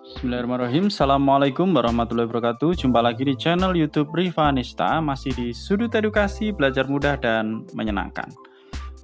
Bismillahirrahmanirrahim. Assalamualaikum warahmatullahi wabarakatuh. Jumpa lagi di channel YouTube Rivanista, masih di sudut edukasi, belajar mudah dan menyenangkan.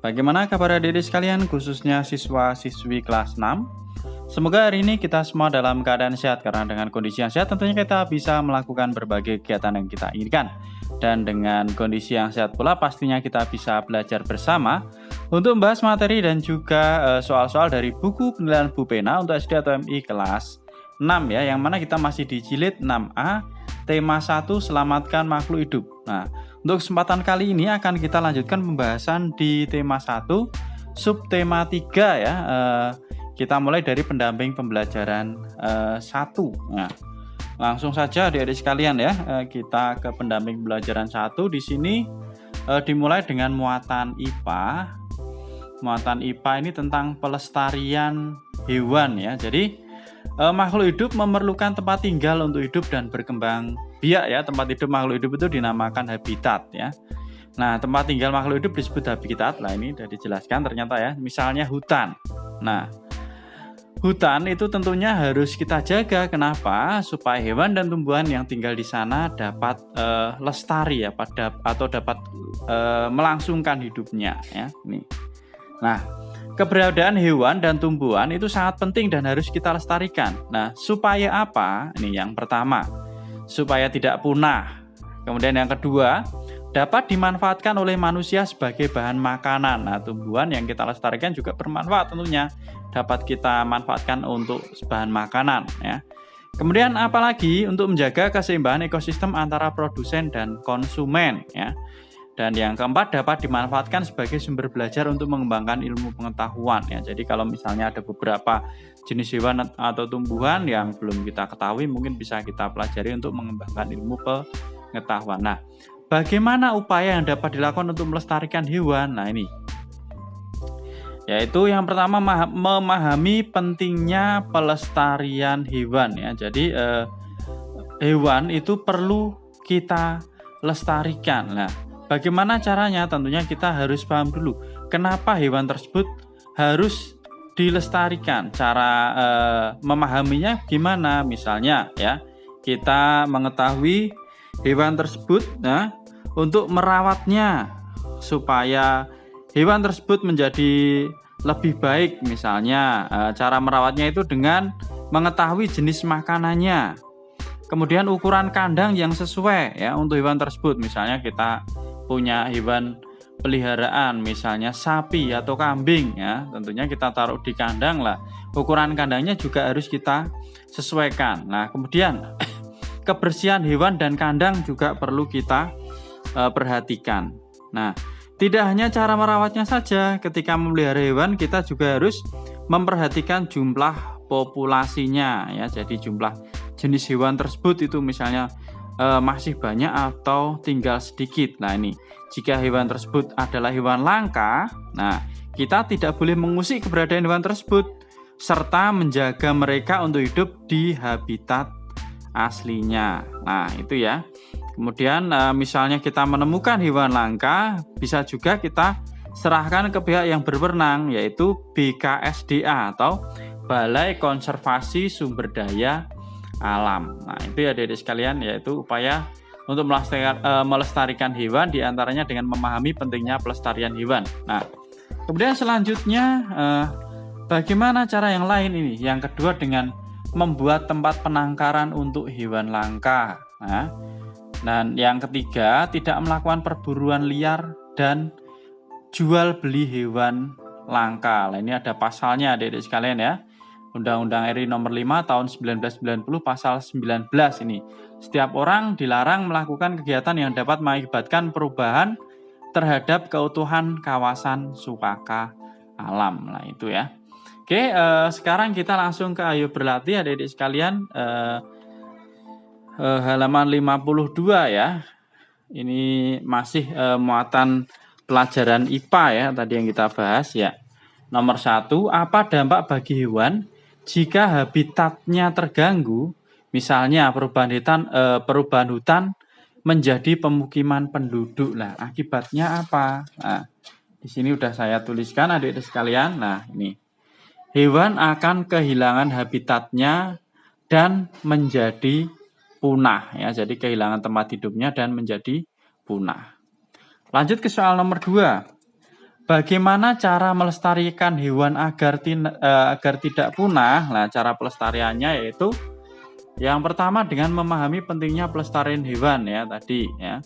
Bagaimana kabar adik-adik sekalian, khususnya siswa-siswi kelas 6? Semoga hari ini kita semua dalam keadaan sehat, karena dengan kondisi yang sehat tentunya kita bisa melakukan berbagai kegiatan yang kita inginkan. Dan dengan kondisi yang sehat pula pastinya kita bisa belajar bersama untuk membahas materi dan juga soal-soal dari buku penilaian Bu Pena untuk SD atau MI kelas 6 ya, yang mana kita masih di jilid 6A, tema 1, selamatkan makhluk hidup. Nah, untuk kesempatan kali ini akan kita lanjutkan pembahasan di tema 1, subtema 3 ya. Kita mulai dari pendamping pembelajaran 1. Nah, langsung saja adik-adik sekalian ya, kita ke pendamping pembelajaran 1. Di sini dimulai dengan muatan IPA. Muatan IPA ini tentang pelestarian hewan ya. Jadi makhluk hidup memerlukan tempat tinggal untuk hidup dan berkembang biak ya. Tempat hidup makhluk hidup itu dinamakan habitat ya. Nah, tempat tinggal makhluk hidup disebut habitat. Nah, ini sudah dijelaskan ternyata ya. Misalnya hutan. Nah, hutan itu tentunya harus kita jaga. Kenapa? Supaya hewan dan tumbuhan yang tinggal di sana dapat lestari ya, atau dapat melangsungkan hidupnya ya. Ini. Nah, keberadaan hewan dan tumbuhan itu sangat penting dan harus kita lestarikan. Nah, supaya apa? Ini yang pertama, supaya tidak punah. Kemudian yang kedua, dapat dimanfaatkan oleh manusia sebagai bahan makanan. Nah, tumbuhan yang kita lestarikan juga bermanfaat tentunya. Dapat kita manfaatkan untuk bahan makanan ya. Kemudian apalagi untuk menjaga keseimbangan ekosistem antara produsen dan konsumen ya. Dan yang keempat, dapat dimanfaatkan sebagai sumber belajar untuk mengembangkan ilmu pengetahuan ya. Jadi kalau misalnya ada beberapa jenis hewan atau tumbuhan yang belum kita ketahui, mungkin bisa kita pelajari untuk mengembangkan ilmu pengetahuan. Nah, bagaimana upaya yang dapat dilakukan untuk melestarikan hewan? Nah, ini yaitu yang pertama, memahami pentingnya pelestarian hewan ya. Jadi hewan itu perlu kita lestarikan. Nah, bagaimana caranya? Tentunya kita harus paham dulu kenapa hewan tersebut harus dilestarikan. Cara memahaminya gimana? Misalnya ya, kita mengetahui hewan tersebut untuk merawatnya supaya hewan tersebut menjadi lebih baik. Misalnya cara merawatnya itu dengan mengetahui jenis makanannya. Kemudian ukuran kandang yang sesuai ya untuk hewan tersebut. Misalnya kita punya hewan peliharaan, misalnya sapi atau kambing ya, tentunya kita taruh di kandang lah. Ukuran kandangnya juga harus kita sesuaikan. Nah, kemudian kebersihan hewan dan kandang juga perlu kita perhatikan. Nah, tidak hanya cara merawatnya saja, ketika memelihara hewan kita juga harus memperhatikan jumlah populasinya ya. Jadi jumlah jenis hewan tersebut itu misalnya masih banyak atau tinggal sedikit. Nah, ini jika hewan tersebut adalah hewan langka, nah kita tidak boleh mengusik keberadaan hewan tersebut serta menjaga mereka untuk hidup di habitat aslinya. Nah, itu ya. Kemudian misalnya kita menemukan hewan langka, bisa juga kita serahkan ke pihak yang berwenang, yaitu BKSDA atau Balai Konservasi Sumber Daya Alam. Nah, itu ya adik-adik sekalian, yaitu upaya untuk melestarikan hewan, diantaranya dengan memahami pentingnya pelestarian hewan. Nah, kemudian selanjutnya bagaimana cara yang lain ini? Yang kedua, dengan membuat tempat penangkaran untuk hewan langka. Nah, dan yang ketiga, tidak melakukan perburuan liar dan jual beli hewan langka. Nah, ini ada pasalnya adik-adik sekalian ya. Undang-Undang RI nomor 5 tahun 1990 pasal 19 ini. Setiap orang dilarang melakukan kegiatan yang dapat mengakibatkan perubahan terhadap keutuhan kawasan suaka alam. Nah, itu ya. Oke, sekarang kita langsung ke ayo berlatih adik-adik sekalian. Halaman 52 ya. Ini masih muatan pelajaran IPA ya, tadi yang kita bahas ya. Nomor 1, apa dampak bagi hewan jika habitatnya terganggu? Misalnya perubahan hutan menjadi pemukiman penduduk. Nah, akibatnya apa? Nah, di sini udah saya tuliskan adik-adik sekalian. Nah, ini hewan akan kehilangan habitatnya dan menjadi punah ya. Jadi kehilangan tempat hidupnya dan menjadi punah. Lanjut ke soal nomor 2. Bagaimana cara melestarikan hewan agar tidak punah? Nah, cara pelestariannya yaitu yang pertama dengan memahami pentingnya pelestarian hewan ya tadi ya.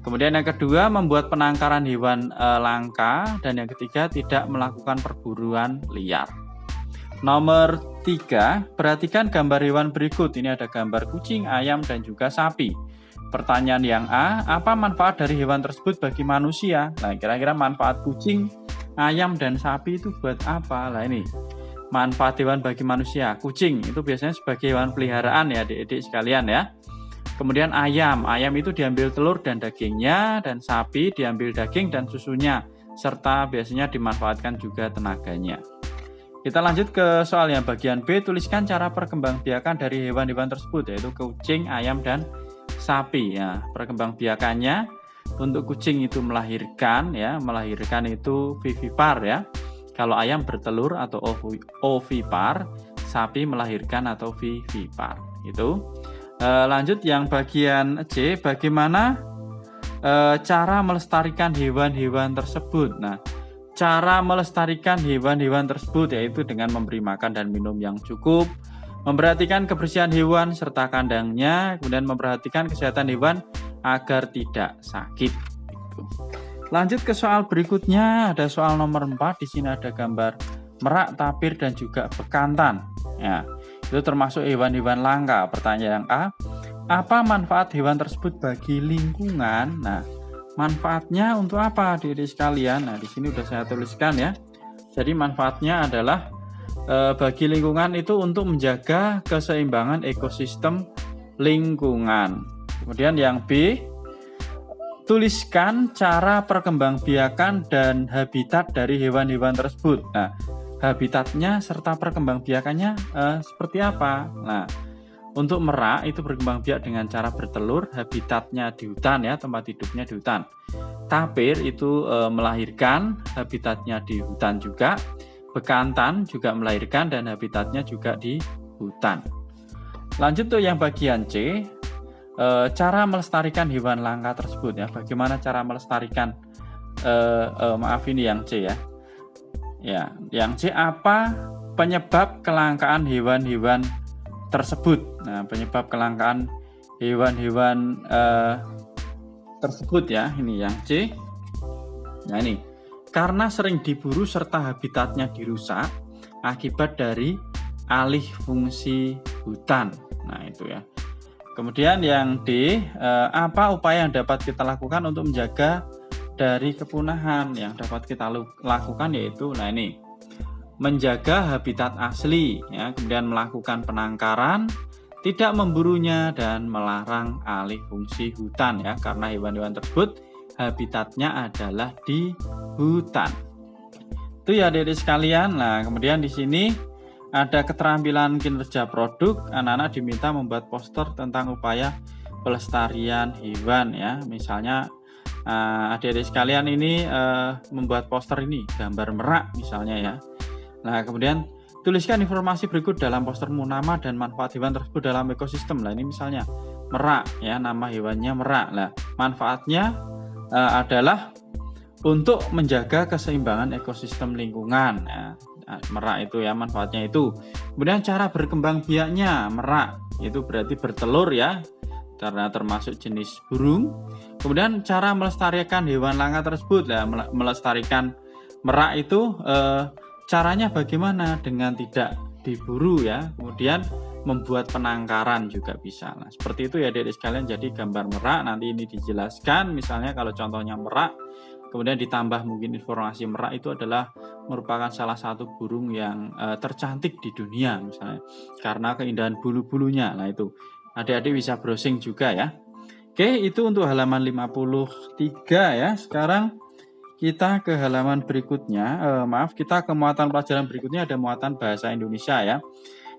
Kemudian yang kedua membuat penangkaran hewan langka, dan yang ketiga tidak melakukan perburuan liar. Nomor 3, perhatikan gambar hewan berikut. Ini ada gambar kucing, ayam, dan juga sapi. Pertanyaan yang A, apa manfaat dari hewan tersebut bagi manusia? Nah, kira-kira manfaat kucing, ayam, dan sapi itu buat apa? Nah, ini manfaat hewan bagi manusia. Kucing itu biasanya sebagai hewan peliharaan ya, adik-adik sekalian ya. Kemudian ayam itu diambil telur dan dagingnya, dan sapi diambil daging dan susunya, serta biasanya dimanfaatkan juga tenaganya. Kita lanjut ke soal yang bagian B, tuliskan cara perkembangbiakan dari hewan-hewan tersebut, yaitu kucing, ayam, dan sapi ya. Perkembangbiakannya untuk kucing itu melahirkan ya, melahirkan itu vivipar ya. Kalau ayam bertelur atau ovipar, sapi melahirkan atau vivipar. Itu. Lanjut yang bagian C, bagaimana cara melestarikan hewan-hewan tersebut. Nah, cara melestarikan hewan-hewan tersebut yaitu dengan memberi makan dan minum yang cukup, memperhatikan kebersihan hewan serta kandangnya, kemudian memperhatikan kesehatan hewan agar tidak sakit. Lanjut ke soal berikutnya, ada soal nomor 4. Di sini ada gambar merak, tapir, dan juga bekantan. Ya, itu termasuk hewan-hewan langka. Pertanyaan yang A, apa manfaat hewan tersebut bagi lingkungan? Nah, manfaatnya untuk apa, adik-adik sekalian? Nah, di sini sudah saya tuliskan ya. Jadi manfaatnya adalah bagi lingkungan itu untuk menjaga keseimbangan ekosistem lingkungan. Kemudian yang B, tuliskan cara perkembangbiakan dan habitat dari hewan-hewan tersebut. Nah, habitatnya serta perkembangbiakannya seperti apa? Nah, untuk merak itu berkembang biak dengan cara bertelur, habitatnya di hutan ya, tempat hidupnya di hutan. Tapir itu melahirkan, habitatnya di hutan juga. Bekantan juga melahirkan dan habitatnya juga di hutan. Lanjut tuh yang bagian C, cara melestarikan hewan langka tersebut ya. Bagaimana cara melestarikan? Maaf ini yang C ya. Ya, yang C, apa penyebab kelangkaan hewan-hewan tersebut? Nah, penyebab kelangkaan hewan-hewan tersebut ya. Ini yang C. Nah ini. Karena sering diburu serta habitatnya dirusak akibat dari alih fungsi hutan. Nah itu ya. Kemudian yang D, apa upaya yang dapat kita lakukan untuk menjaga dari kepunahan? Yang dapat kita lakukan yaitu, nah ini, menjaga habitat asli, ya, kemudian melakukan penangkaran, tidak memburunya, dan melarang alih fungsi hutan ya, karena hewan-hewan tersebut habitatnya adalah di hutan. Itu ya adik-adik sekalian. Nah, kemudian di sini ada keterampilan kinerja produk. Anak-anak diminta membuat poster tentang upaya pelestarian hewan ya. Misalnya adik-adik sekalian ini membuat poster ini gambar merak misalnya ya. Nah, kemudian tuliskan informasi berikut dalam postermu, nama dan manfaat hewan tersebut dalam ekosistem. Nah, ini misalnya merak ya, nama hewannya merak. Nah, manfaatnya adalah untuk menjaga keseimbangan ekosistem lingkungan. Nah, merak itu ya manfaatnya itu. Kemudian cara berkembang biaknya merak itu berarti bertelur ya, karena termasuk jenis burung. Kemudian cara melestarikan hewan langka tersebut. Nah, melestarikan merak itu caranya bagaimana? Dengan tidak diburu ya. Kemudian membuat penangkaran juga bisa. Nah, seperti itu ya adik-adik sekalian. Jadi gambar merak nanti ini dijelaskan, misalnya kalau contohnya merak, kemudian ditambah mungkin informasi merak itu adalah merupakan salah satu burung yang tercantik di dunia misalnya, karena keindahan bulu-bulunya. Nah itu adik-adik bisa browsing juga ya. Oke, itu untuk halaman 53 ya. Sekarang kita ke halaman berikutnya. Kita ke muatan pelajaran berikutnya, ada muatan bahasa Indonesia ya.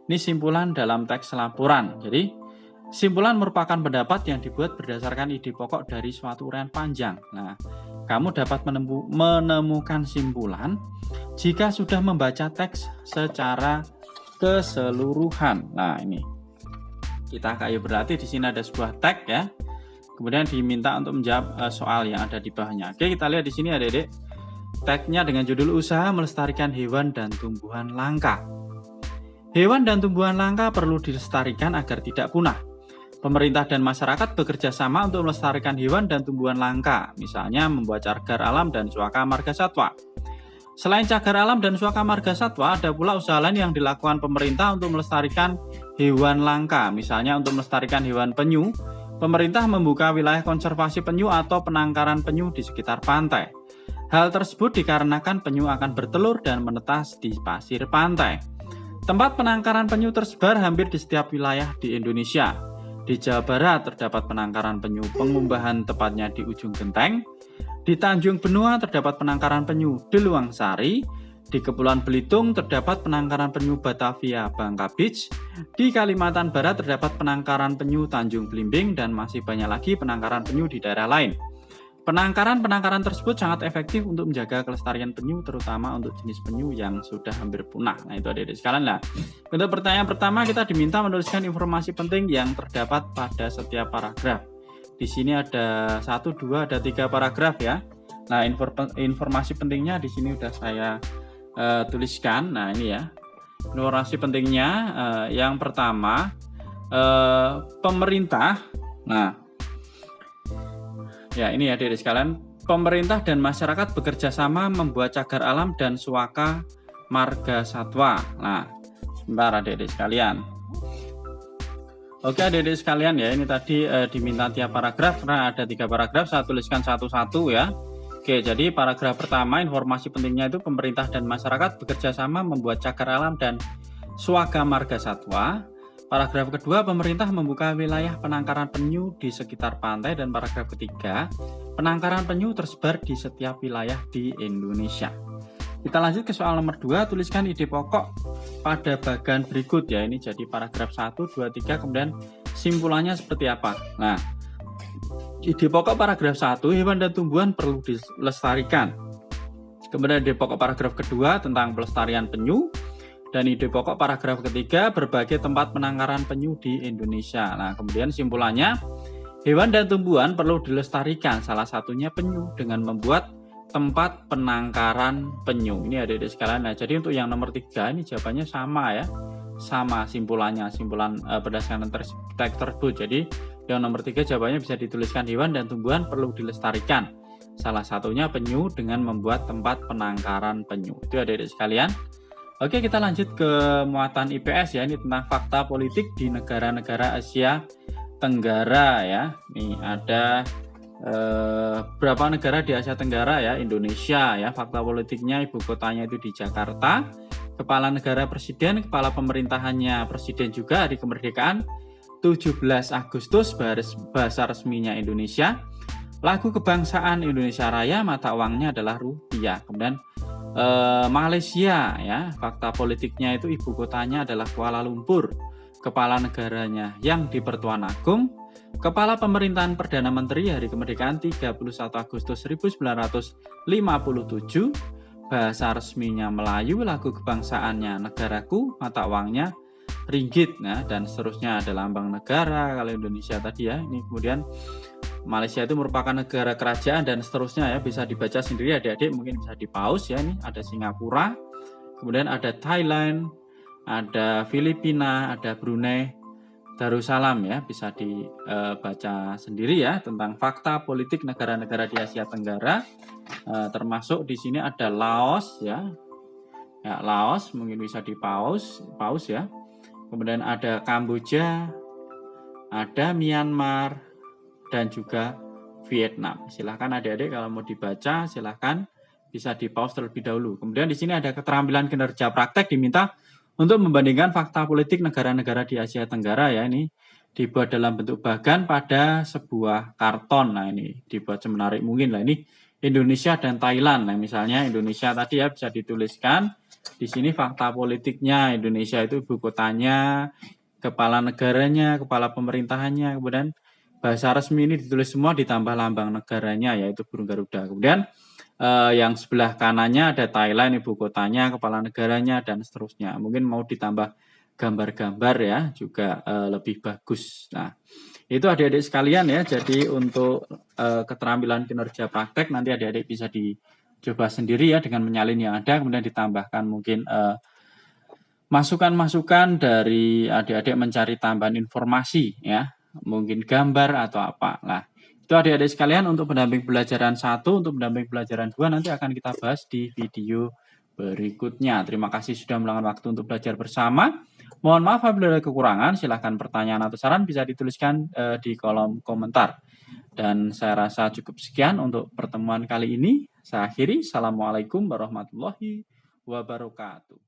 Ini simpulan dalam teks laporan. Jadi, simpulan merupakan pendapat yang dibuat berdasarkan ide pokok dari suatu uraian panjang. Nah, kamu dapat menemukan simpulan jika sudah membaca teks secara keseluruhan. Nah, ini. Kita kayu berarti di sini ada sebuah tag ya. Kemudian diminta untuk menjawab soal yang ada di bawahnya. Oke, kita lihat di sini adik-adik. Tagnya dengan judul usaha melestarikan hewan dan tumbuhan langka. Hewan dan tumbuhan langka perlu dilestarikan agar tidak punah. Pemerintah dan masyarakat bekerja sama untuk melestarikan hewan dan tumbuhan langka, misalnya membuat cagar alam dan suaka marga satwa. Selain cagar alam dan suaka marga satwa, ada pula usaha lain yang dilakukan pemerintah untuk melestarikan hewan langka. Misalnya untuk melestarikan hewan penyu, pemerintah membuka wilayah konservasi penyu atau penangkaran penyu di sekitar pantai. Hal tersebut dikarenakan penyu akan bertelur dan menetas di pasir pantai. Tempat penangkaran penyu tersebar hampir di setiap wilayah di Indonesia. Di Jawa Barat terdapat penangkaran penyu Pengumbahan, tepatnya di ujung genteng. Di Tanjung Benua terdapat penangkaran penyu Deluang Sari. Di Kepulauan Belitung terdapat penangkaran penyu Batavia Bangka Beach. Di Kalimantan Barat terdapat penangkaran penyu Tanjung Belimbing dan masih banyak lagi penangkaran penyu di daerah lain. Penangkaran tersebut sangat efektif untuk menjaga kelestarian penyu, terutama untuk jenis penyu yang sudah hampir punah. Nah, itu adik-adik sekalian lah. Untuk pertanyaan pertama, kita diminta menuliskan informasi penting yang terdapat pada setiap paragraf. Di sini ada 1, 2, ada 3 paragraf ya. Nah, informasi pentingnya di sini sudah saya tuliskan. Nah, ini ya. Informasi pentingnya yang pertama, pemerintah. Nah, ya ini ya adik-adik sekalian, pemerintah dan masyarakat bekerja sama membuat cagar alam dan suaka marga satwa. Nah, sebentar adik-adik sekalian. Oke adik-adik sekalian ya, ini tadi diminta tiap paragraf karena ada 3 paragraf, saya tuliskan satu-satu ya. Oke, jadi paragraf pertama informasi pentingnya itu pemerintah dan masyarakat bekerja sama membuat cagar alam dan suaka marga satwa. Paragraf kedua, pemerintah membuka wilayah penangkaran penyu di sekitar pantai. Dan paragraf ketiga, penangkaran penyu tersebar di setiap wilayah di Indonesia. Kita lanjut ke soal nomor 2, tuliskan ide pokok pada bagian berikut ya. Ini jadi paragraf 1, 2, 3, kemudian simpulannya seperti apa. Nah, ide pokok paragraf 1, hewan dan tumbuhan perlu dilestarikan. Kemudian ide pokok paragraf kedua tentang pelestarian penyu. Dan ide pokok paragraf ketiga, berbagai tempat penangkaran penyu di Indonesia. Nah, kemudian simpulannya, hewan dan tumbuhan perlu dilestarikan, salah satunya penyu, dengan membuat tempat penangkaran penyu. Ini adik-adik sekalian. Nah, jadi untuk yang nomor 3 ini jawabannya sama ya. Sama simpulannya, simpulan berdasarkan teks tersebut. Jadi yang nomor 3 jawabannya bisa dituliskan hewan dan tumbuhan perlu dilestarikan. Salah satunya penyu dengan membuat tempat penangkaran penyu. Itu adik-adik sekalian. Oke, kita lanjut ke muatan IPS ya. Ini tentang fakta politik di negara-negara Asia Tenggara ya. Ini ada berapa negara di Asia Tenggara ya? Indonesia ya. Fakta politiknya ibu kotanya itu di Jakarta. Kepala negara presiden, kepala pemerintahannya presiden juga. Hari kemerdekaan 17 Agustus, bahasa resminya Indonesia. Lagu kebangsaan Indonesia Raya, mata uangnya adalah rupiah. Kemudian Malaysia ya, fakta politiknya itu ibu kotanya adalah Kuala Lumpur, kepala negaranya yang di Pertuan Agung, kepala pemerintahan Perdana Menteri hari kemerdekaan 31 Agustus 1957, bahasa resminya Melayu, lagu kebangsaannya negaraku, mata uangnya ringgit, nah, dan seterusnya ada lambang negara. Kalau Indonesia tadi ya, ini kemudian Malaysia itu merupakan negara kerajaan dan seterusnya ya, bisa dibaca sendiri adik-adik, mungkin bisa di pause ya. Ini ada Singapura, kemudian ada Thailand, ada Filipina, ada Brunei Darussalam ya, bisa dibaca sendiri ya tentang fakta politik negara-negara di Asia Tenggara. Termasuk di sini ada Laos ya. Ya, Laos mungkin bisa di pause ya. Kemudian ada Kamboja, ada Myanmar, dan juga Vietnam. Silahkan adik-adik kalau mau dibaca, silahkan bisa di pause terlebih dahulu. Kemudian di sini ada keterampilan kinerja praktek diminta untuk membandingkan fakta politik negara-negara di Asia Tenggara ya. Ini dibuat dalam bentuk bagan pada sebuah karton. Nah, ini dibuat semenarik mungkin lah. Ini Indonesia dan Thailand. Nah, misalnya Indonesia tadi ya bisa dituliskan di sini fakta politiknya. Indonesia itu ibu kotanya, kepala negaranya, kepala pemerintahannya, kemudian bahasa resmi ini ditulis semua ditambah lambang negaranya yaitu burung Garuda. Kemudian yang sebelah kanannya ada Thailand, ibu kotanya, kepala negaranya, dan seterusnya. Mungkin mau ditambah gambar-gambar ya juga lebih bagus. Nah, itu adik-adik sekalian ya. Jadi untuk keterampilan kinerja praktek nanti adik-adik bisa dicoba sendiri ya dengan menyalin yang ada, kemudian ditambahkan mungkin masukan-masukan dari adik-adik mencari tambahan informasi ya, mungkin gambar atau apa. Nah, itu adik-adik sekalian untuk pendamping pelajaran 1, untuk pendamping pelajaran 2 nanti akan kita bahas di video berikutnya. Terima kasih sudah meluangkan waktu untuk belajar bersama. Mohon maaf apabila ada kekurangan, silahkan pertanyaan atau saran bisa dituliskan di kolom komentar. Dan saya rasa cukup sekian untuk pertemuan kali ini. Saya akhiri. Assalamualaikum warahmatullahi wabarakatuh.